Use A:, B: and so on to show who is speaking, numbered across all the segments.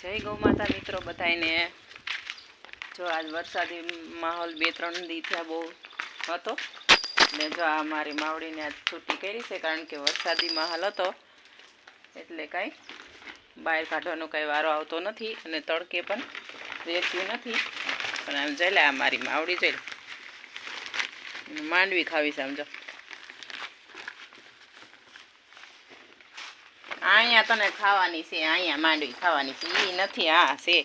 A: जय गौ माता मित्रों बधाईने। जो आज वरसादी माहौल 2-3 दी थया बहु हतो ने जो आ मारी मावड़ीने आज छूटी करी छे कारण के वरसादी माहौल हतो एटले काई बहार काढવાનો काई वारो आवतो नथी अने तड़के पण રહેતું નથી। पण आम જોઈ લે आ मारी मावड़ी જોઈ मांडवी खावी समझो। आया तने खावानी छे, आया मांडवी खावानी छे, ई नथी आ छे।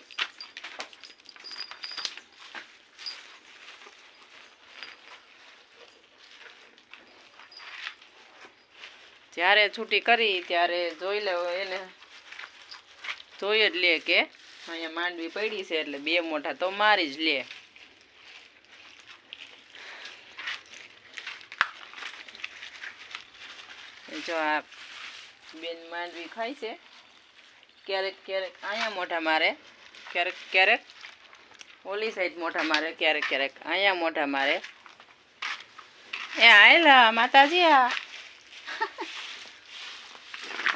A: त्यारे छूटी करी त्यारे जोई ले एने जोई ज ले के अहींया मांडवी पड़ी छे એટલે બે મોઢા તો મારી જ લે। जो आ बेन मांडवी खाई छे क्यारेक क्यारेक अहींया मोढा मारे, क्यारेक क्यारेक ओली साइड मोढा मारे, क्यारेक क्यारेक अहींया मोढा मारे। ए आयला माताजी आ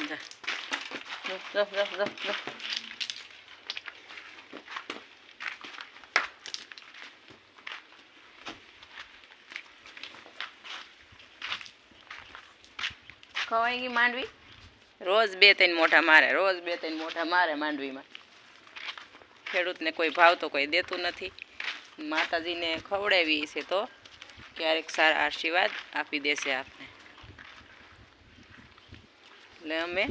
A: जा जा जा जा खवाएगी मांडवी। रोज 2-3 मोठा मारे, रोज 2-3 मोठा मारे मांडवी में। खेडूत ने कोई भाव तो कोई देतु नहीं। माताजी ने खवड़ावी छे तो क्यारेक सारा आशीर्वाद आपी देशे आपने। એટલે અમે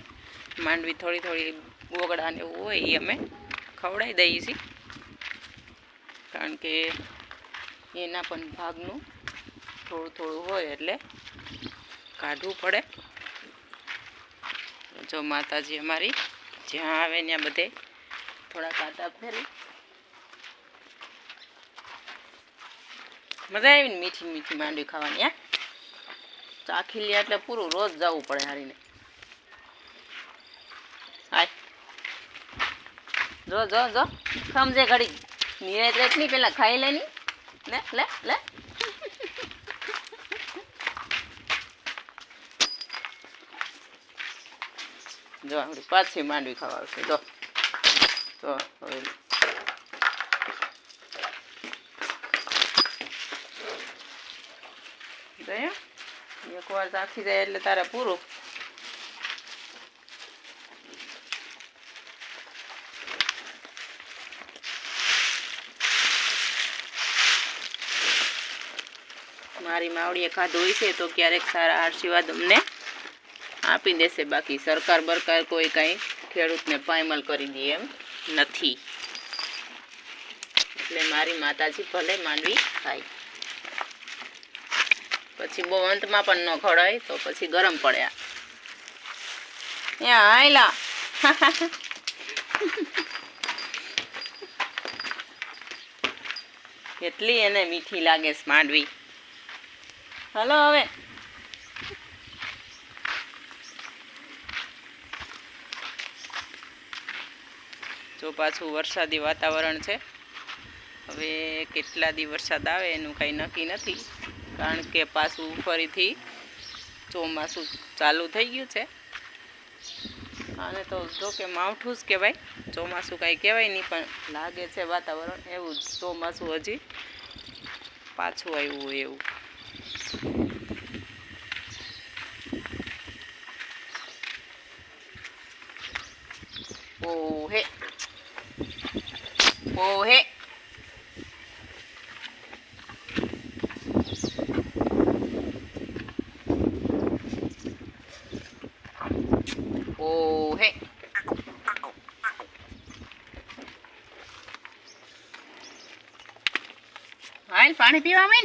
A: मांडवी थोड़ी थोड़ी गोगड़ा ने होय ए अमे खवड़ाई दઈએ છીએ कारण के एना पण भागનું થોડું થોડું હોય એટલે કાઢવું પડે। जो माताजी अमारी ज्यां आवे त्यां बधे थोड़ा कांटा फेरी। मजा आई ने मीठी मीठी मांडवी खावानी। चाखी लिया એટલે પૂરું રોજ જવું પડે હારીને। हाय जो जो जो समझे घड़ी निरात रेतनी पेला खाई लेनी ले ले ले। जो हमारी पाछी मांडवी खावा आवशे। जो तो जोया एक वार चाखी जाए એટલે तारे पूરું। मारी मावड़ीए खाधुं छे तो क्यारेक सारा आशीर्वाद अमने आपी देशे। बाकी सरकार बरकार कोई कई खेडूत ने पायमल करी दे एम नथी। એટલે મારી માતાજી ભલે માંડવી ખાય પછી બહુ અંતમાં પણ ન ખડાય તો પછી ગરમ પડે। એ આયલા કેટલી એને મીઠી લાગે છે માંડવી। હલો હવે जो पाछू वरसादी वातावरण है हवे केटला दी वरसाद आवे एनुं काई नक्की नथी कारण के पाछू फरीथी ચોમાસું चालू थई गयुं छे। आने तो जो के मावठुं ज कहेवाय, ચોમાસું काई कहेवाय नहीं पण लागे छे वातावरण एवुं ચોમાસું हजी पाछुं आव्युं होय एवुं। ओहे ओहे ओहे हाल पानी पीवा में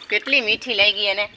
A: केटली मीठी लगी एने।